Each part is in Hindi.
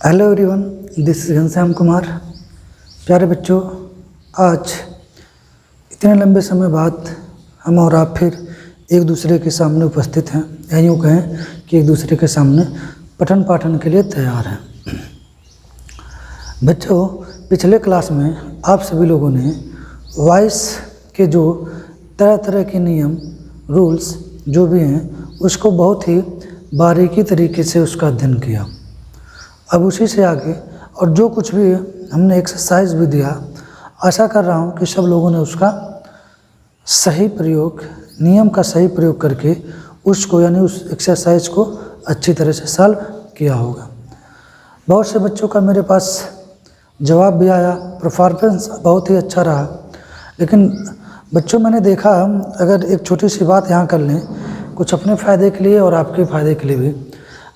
Hello everyone, this is Ghanshyam Kumar. प्यारे बच्चों, आज इतने लंबे समय बाद हम और आप फिर एक दूसरे के सामने उपस्थित हैं, या यूँ कहें कि एक दूसरे के सामने पठन पाठन के लिए तैयार हैं। बच्चों, पिछले क्लास में आप सभी लोगों ने वॉइस के जो तरह तरह के नियम, रूल्स जो भी हैं, उसको बहुत ही बारीकी तरीके से उसका अध्ययन किया। अब उसी से आगे और जो कुछ भी हमने एक्सरसाइज भी दिया, आशा कर रहा हूँ कि सब लोगों ने उसका सही प्रयोग, नियम का सही प्रयोग करके उसको यानी उस एक्सरसाइज को अच्छी तरह से सॉल्व किया होगा। बहुत से बच्चों का मेरे पास जवाब भी आया, परफॉर्मेंस बहुत ही अच्छा रहा। लेकिन बच्चों, मैंने देखा, अगर एक छोटी सी बात यहाँ कर लें, कुछ अपने फ़ायदे के लिए और आपके फ़ायदे के लिए भी,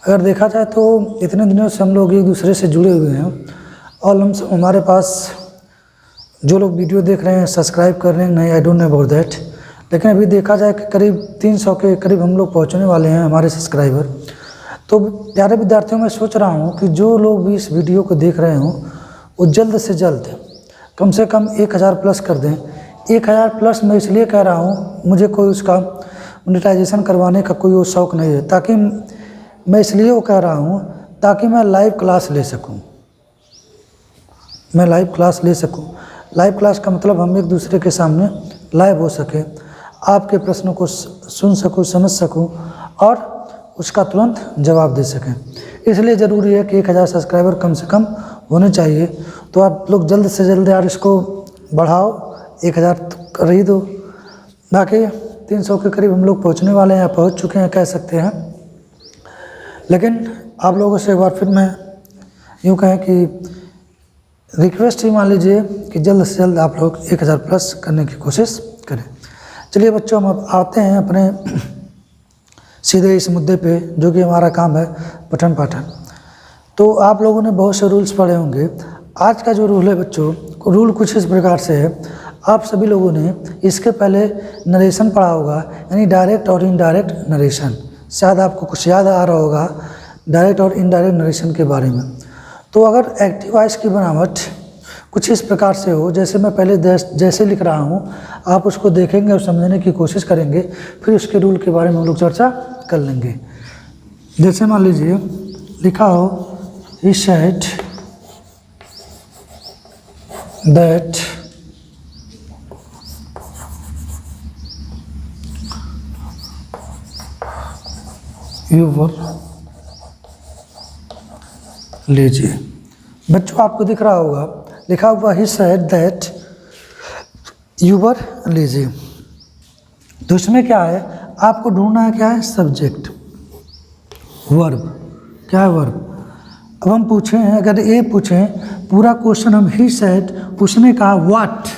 अगर देखा जाए तो इतने दिनों से हम लोग एक दूसरे से जुड़े हुए हैं और हमारे पास जो लोग वीडियो देख रहे हैं, सब्सक्राइब कर रहे हैं, नहीं, I don't know about that. लेकिन अभी देखा जाए कि करीब 300 के करीब हम लोग पहुंचने वाले हैं, हमारे सब्सक्राइबर। तो प्यारे विद्यार्थियों, मैं सोच रहा हूं कि जो लोग भी इस वीडियो को देख रहे हों, वो जल्द से जल्द कम से कम 1000 प्लस कर दें। 1000 प्लस मैं इसलिए कह रहा हूँ, मुझे कोई उसका मोनेटाइजेशन करवाने का कोई वो शौक़ नहीं है, ताकि मैं इसलिए वो कह रहा हूँ ताकि मैं लाइव क्लास ले सकूँ। मैं लाइव क्लास ले सकूँ। लाइव क्लास का मतलब हम एक दूसरे के सामने लाइव हो सके, आपके प्रश्नों को सुन सकूँ, समझ सकूँ और उसका तुरंत जवाब दे सकें। इसलिए ज़रूरी है कि 1000 सब्सक्राइबर कम से कम होने चाहिए। तो आप लोग जल्द से जल्द यार इसको बढ़ाओ, 1000 कर ही दो। बाकी 300 के करीब हम लोग पहुँचने वाले हैं, पहुँच चुके हैं कह सकते हैं। लेकिन आप लोगों से एक बार फिर मैं यूँ कहें कि रिक्वेस्ट ही मान लीजिए कि जल्द से जल्द आप लोग 1000 प्लस करने की कोशिश करें। चलिए बच्चों, हम अब आते हैं अपने सीधे इस मुद्दे पे, जो कि हमारा काम है पठन पाठन। तो आप लोगों ने बहुत से रूल्स पढ़े होंगे। आज का जो रूल है बच्चों, रूल कुछ इस प्रकार से है। आप सभी लोगों ने इसके पहले नरेशन पढ़ा होगा, यानी डायरेक्ट और इनडायरेक्ट नरेशन। शायद आपको कुछ याद आ रहा होगा डायरेक्ट और इनडायरेक्ट नरेशन के बारे में। तो अगर एक्टिव वॉइस की बनावट कुछ इस प्रकार से हो, जैसे मैं पहले जैसे लिख रहा हूँ, आप उसको देखेंगे और समझने की कोशिश करेंगे, फिर उसके रूल के बारे में हम लोग चर्चा कर लेंगे। जैसे मान लीजिए लिखा हो, he said that you were लीजिए। बच्चों, आपको दिख रहा होगा लिखा हुआ he said that you were लीजिए। तो इसमें क्या है, आपको ढूंढना है क्या है, सब्जेक्ट, वर्ब। क्या है, वर्ब। अब हम पूछे हैं, अगर ये पूछें पूरा क्वेश्चन, हम ही सेड पूछने का व्हाट,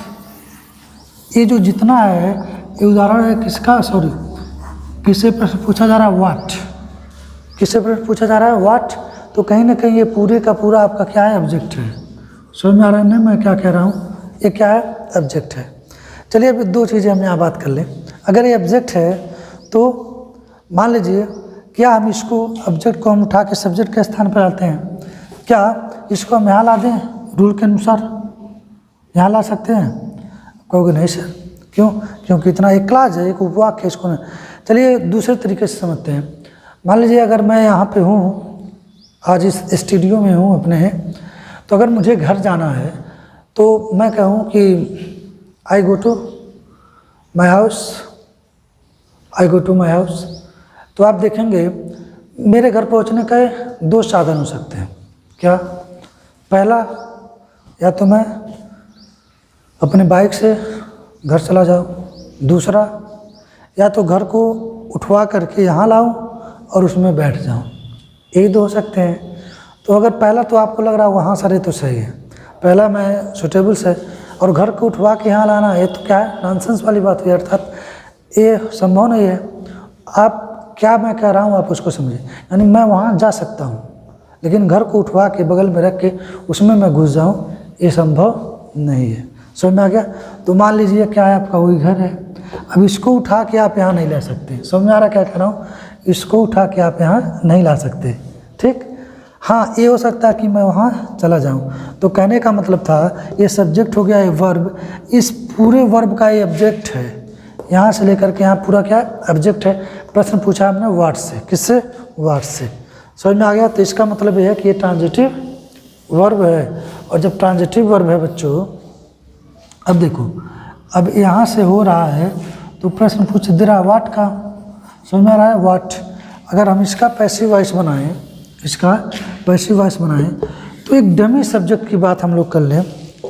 ये जो जितना है ये उदाहरण है किसका, सॉरी, किससे प्रश्न पूछा जा रहा है, व्हाट। किससे प्रश्न पूछा जा रहा है, व्हाट। तो कहीं ना कहीं ये पूरे का पूरा आपका क्या है, ऑब्जेक्ट है। समझ में आ रहा है ना मैं क्या कह रहा हूँ, ये क्या है, ऑब्जेक्ट है। चलिए अब दो चीज़ें हम यहाँ बात कर लें। अगर ये ऑब्जेक्ट है तो मान लीजिए, क्या हम इसको ऑब्जेक्ट को हम उठा के सब्जेक्ट के स्थान पर लाते हैं? क्या इसको हम यहाँ ला दें रूल के अनुसार? यहाँ ला सकते हैं? कहोगे नहीं सर, क्यों? क्योंकि इतना एक क्लास है, एक उपवाक्य है, इसको नहीं। चलिए दूसरे तरीके से समझते हैं। मान लीजिए अगर मैं यहाँ पे हूँ, आज इस स्टूडियो में हूँ अपने, तो अगर मुझे घर जाना है तो मैं कहूँ कि I go to my house, I go to my house. तो आप देखेंगे मेरे घर पहुँचने के 2 साधन हो सकते हैं। क्या? पहला, या तो मैं अपने बाइक से घर चला जाऊँ। दूसरा, या तो घर को उठवा करके यहाँ लाऊँ और उसमें बैठ जाऊँ। यही 2 हो सकते हैं। तो अगर पहला तो आपको लग रहा है वहाँ सारे तो सही है, पहला मैं सूटेबल्स है, और घर को उठवा के यहाँ लाना, ये तो क्या है, नॉनसेंस वाली बात हुई, अर्थात ये संभव नहीं है। आप क्या मैं कह रहा हूँ आप उसको समझिए, यानी मैं वहाँ जा सकता हूँ, लेकिन घर को उठवा के बगल में रख के उसमें मैं घुस जाऊँ, ये संभव नहीं है। समझ में आ गया? तो मान लीजिए क्या है, आपका वही घर है। अब इसको उठा के आप यहाँ नहीं ला सकते। समझ में आ रहा क्या कह रहा हूँ? इसको उठा के आप यहाँ नहीं ला सकते, ठीक। हाँ, ये हो सकता है कि मैं वहाँ चला जाऊँ। तो कहने का मतलब था ये सब्जेक्ट हो गया, ये वर्ब, इस पूरे वर्ब का ये ऑब्जेक्ट है, यहाँ से लेकर के यहाँ पूरा क्या ऑब्जेक्ट है। प्रश्न पूछा हमने व्हाट से, किससे, व्हाट से। समझ में आ गया। तो इसका मतलब ये है कि ये ट्रांजिटिव वर्ब है। और जब ट्रांजिटिव वर्ब है बच्चों, अब देखो, अब यहाँ से हो रहा है तो प्रश्न पूछ दे रहा है व्हाट का, समझ में आ रहा है, व्हाट। अगर हम इसका पैसिव वॉइस बनाएं, इसका पैसिव वॉइस बनाएं, तो एक डमी सब्जेक्ट की बात हम लोग कर लें।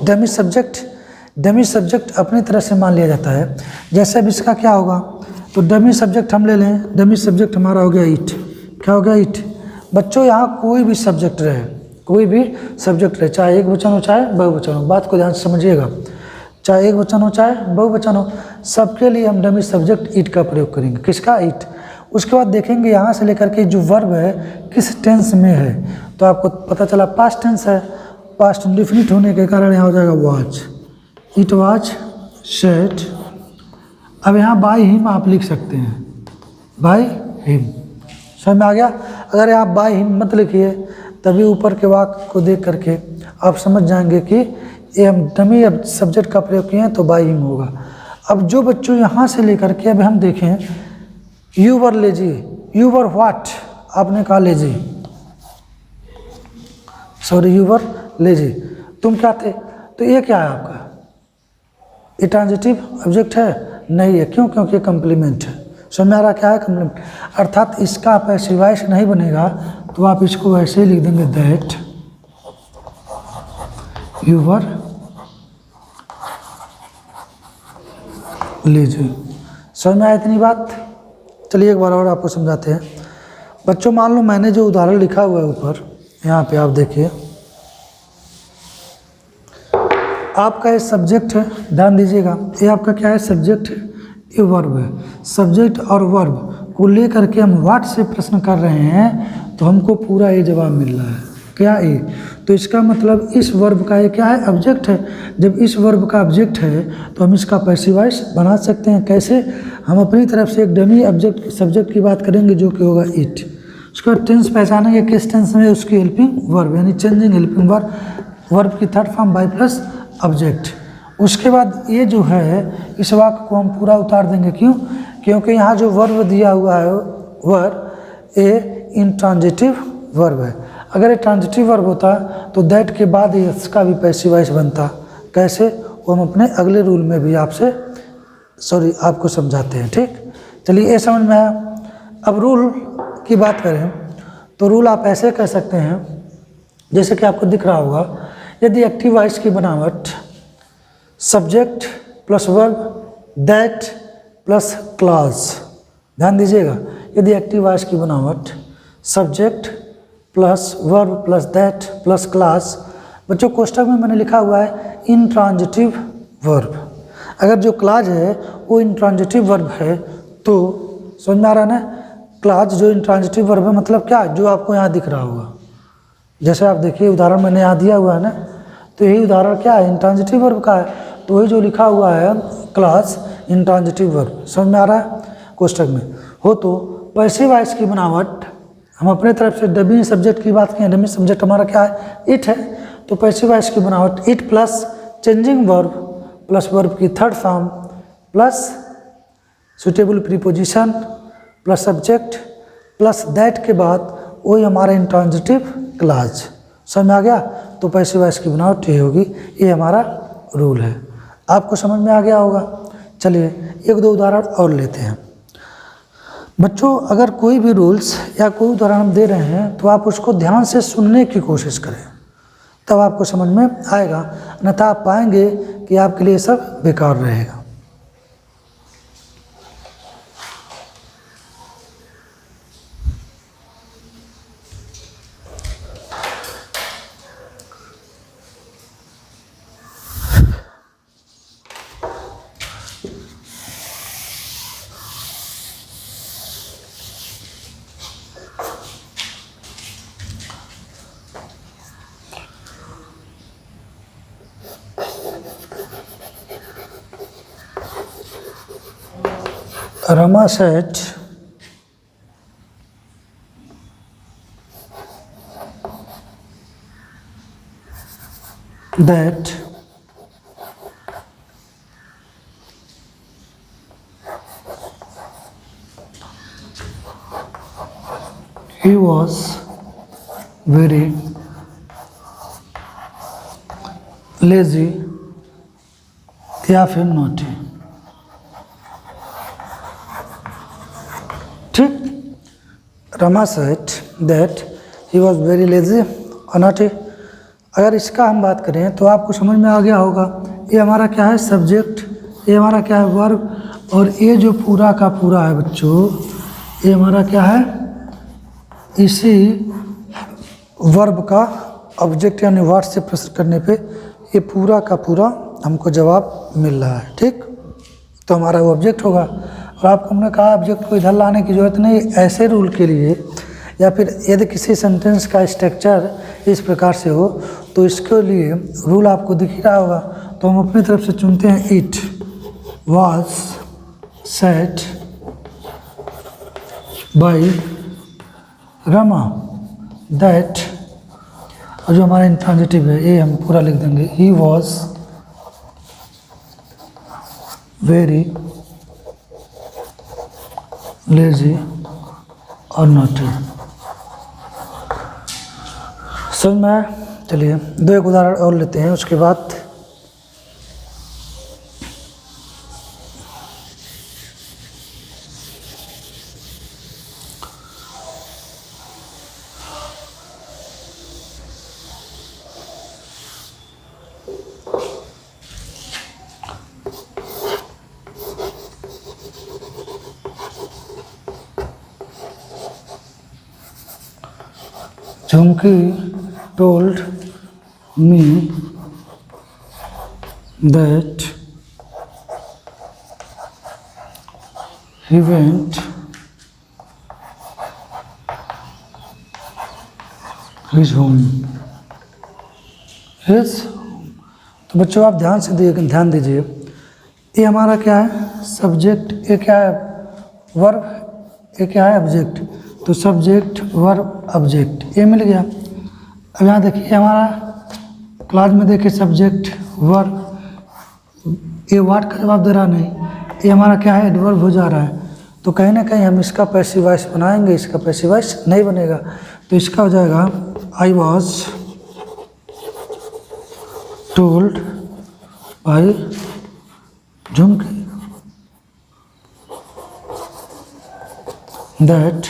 डमी सब्जेक्ट अपनी तरह से मान लिया जाता है। जैसे अब इसका क्या होगा, तो डमी सब्जेक्ट हम ले लें। डमी सब्जेक्ट हमारा हो गया ईट। क्या हो गया, ईट। बच्चों यहाँ कोई भी सब्जेक्ट रहे, कोई भी सब्जेक्ट रहे, चाहे एक वचन हो चाहे बहुवचन हो, बात को ध्यान से समझिएगा, चाहे एक वचन हो चाहे बहुवचन हो, सबके लिए हम डमी सब्जेक्ट ईट का प्रयोग करेंगे। किसका, ईट। उसके बाद देखेंगे यहाँ से लेकर के जो वर्ब है किस टेंस में है, तो आपको पता चला पास्ट टेंस है। पास्ट इंडेफिनिट होने के कारण यहाँ हो जाएगा वॉच, इट वॉच सेड। अब यहाँ बाय हिम आप लिख सकते हैं, बाय हिम। समझ में आ गया। अगर आप बाय हिम मत लिखिए, तभी ऊपर के वाक्य को देख करके आप समझ जाएंगे कि ये हम डमी सब्जेक्ट का प्रयोग किए हैं, तो बाय हिम होगा। अब जो बच्चों यहाँ से लेकर के अब हम देखें, you were lazy, you were what, आपने कहा lazy, sorry you were lazy, तुम क्या थे। तो ये क्या है आपका, ये ट्रांजिटिव ऑब्जेक्ट है, नहीं है। क्यों, क्योंकि कम्प्लीमेंट है। समझ में आ रहा क्या है, कम्प्लीमेंट, अर्थात इसका पैसिव वॉइस नहीं बनेगा, तो आप इसको वैसे ही लिख देंगे, दैट यू वर लेजी। समझ में आया इतनी बात। चलिए एक बार और आपको समझाते हैं। बच्चों मान लो मैंने जो उदाहरण लिखा हुआ है ऊपर, यहाँ पे आप देखिए, आपका ये सब्जेक्ट है, ध्यान दीजिएगा, ये आपका क्या है, सब्जेक्ट है, ये वर्ब है। सब्जेक्ट और वर्ब को लेकर के हम व्हाट से प्रश्न कर रहे हैं, तो हमको पूरा ये जवाब मिल रहा है, क्या ये। तो इसका मतलब इस वर्ब का ये क्या है, ऑब्जेक्ट है। जब इस वर्ब का ऑब्जेक्ट है तो हम इसका पैसिव वॉइस बना सकते हैं। कैसे, हम अपनी तरफ से एक डमी ऑब्जेक्ट सब्जेक्ट की बात करेंगे जो कि होगा इट। उसके बाद टेंस पहचानेंगे, किस टेंस में, उसकी हेल्पिंग वर्ब यानी चेंजिंग हेल्पिंग वर्ब, वर्ब की third form by plus object. उसके बाद ये जो है इस वाक्य को हम पूरा उतार देंगे। क्यों, क्योंकि यहाँ जो वर्ब दिया हुआ है वर्ब ए इंट्रांजिटिव वर्ब है। अगर ये ट्रांजिटिव वर्ब होता तो दैट के बाद इसका भी पैसिव वॉइस बनता। कैसे, वो हम अपने अगले रूल में भी आपको समझाते हैं। ठीक, चलिए ये समझ में आया। अब रूल की बात करें तो रूल आप ऐसे कह सकते हैं, जैसे कि आपको दिख रहा होगा, यदि एक्टिव वॉइस की बनावट subject plus verb that plus clause, ध्यान दीजिएगा, यदि एक्टिव वॉइस की बनावट subject plus verb plus that plus clause, बच्चों कोष्टक में मैंने लिखा हुआ है इंट्रांजिटिव वर्ब। अगर जो क्लॉज है वो इंट्रांजिटिव वर्ब है तो समझ में आ रहा है ना, क्लॉज जो इंट्रांजिटिव वर्ब है मतलब क्या, जो आपको यहाँ दिख रहा होगा। जैसे आप देखिए उदाहरण मैंने यहाँ दिया हुआ है ना, तो यही उदाहरण क्या है, इंट्रांजिटिव वर्ब का है। तो वही जो लिखा हुआ है क्लॉज इंट्रांजिटिव वर्ब, समझ में आ रहा है। कोष्टक में हो तो पैसिव वॉइस की बनावट हम अपने तरफ से डमी सब्जेक्ट की बात करें, डमी सब्जेक्ट हमारा क्या है, इट है। तो पैसिव वॉइस की बनावट it plus changing verb plus verb की third form plus suitable preposition plus subject plus that के बाद वही हमारा इंट्रांजिटिव क्लॉज। समझ में आ गया। तो पैसिव वॉइस की बनावट ये होगी, ये हमारा रूल है। आपको समझ में आ गया होगा। चलिए एक दो उदाहरण और लेते हैं। बच्चों अगर कोई भी रूल्स या कोई उदाहरण दे रहे हैं तो आप उसको ध्यान से सुनने की कोशिश करें, तब आपको समझ में आएगा, अन्यथा आप पाएंगे कि आपके लिए सब बेकार रहेगा। Rama said, that he was very lazy या फिर naughty। ठीक, Rama said that he was very lazy or naughty। अगर इसका हम बात करें तो आपको समझ में आ गया होगा, ये हमारा क्या है सब्जेक्ट, ये हमारा क्या है वर्ब, और ये जो पूरा का पूरा है बच्चों, ये हमारा क्या है इसी वर्ब का ऑब्जेक्ट यानी वर्ड से प्रश्न करने पे ये पूरा का पूरा हमको जवाब मिल रहा है। ठीक, तो हमारा वो ऑब्जेक्ट होगा। और आपको हमने कहा ऑब्जेक्ट को इधर लाने की ज़रूरत नहीं, ऐसे रूल के लिए या फिर यदि किसी सेंटेंस का स्ट्रक्चर इस प्रकार से हो तो इसके लिए रूल आपको दिख ही रहा होगा। तो हम अपनी तरफ से चुनते हैं it was said bye Rama that, और जो हमारा इंट्रांजिटिव है ये हम पूरा लिख देंगे, ही वॉज वेरी लेजी और नॉटी। समझ में आया? चलिए दो एक उदाहरण और लेते हैं, उसके बाद Chunky told me that he went his home। His, तो बच्चों आप ध्यान दीजिए, ये हमारा क्या है सब्जेक्ट, ये क्या है वर्ब, ये क्या है ऑब्जेक्ट। तो सब्जेक्ट वर्ब ऑब्जेक्ट ये मिल गया। अब यहाँ देखिए हमारा क्लास में देखिए सब्जेक्ट वर्ब, ये वर्ड का जवाब दे रहा नहीं, ये हमारा क्या है एडवर्ब हो जा रहा है। तो कहीं ना कहीं हम इसका पैसिव वॉइस बनाएंगे, इसका पैसिव वॉइस नहीं बनेगा। तो इसका हो जाएगा I was told by Jhumki that,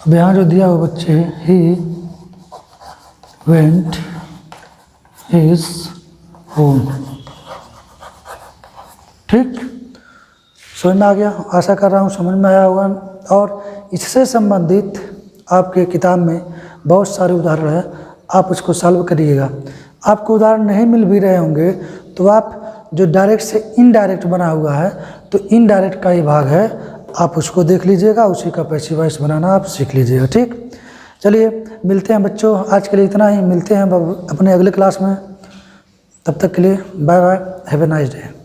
अब यहाँ जो दिया हुआ बच्चे ही वेंट हिज होम। ठीक, समझ में आ गया? आशा कर रहा हूँ समझ में आया होगा। और इससे संबंधित आपके किताब में बहुत सारे उदाहरण हैं, आप उसको सॉल्व करिएगा। आपको उदाहरण नहीं मिल भी रहे होंगे तो आप जो डायरेक्ट से इनडायरेक्ट बना हुआ है तो इनडायरेक्ट का ही भाग है, आप उसको देख लीजिएगा, उसी का पैसिव वॉइस बनाना आप सीख लीजिएगा। ठीक, चलिए मिलते हैं बच्चों, आज के लिए इतना ही, मिलते हैं अपने अगले क्लास में। तब तक के लिए bye bye, have a nice day.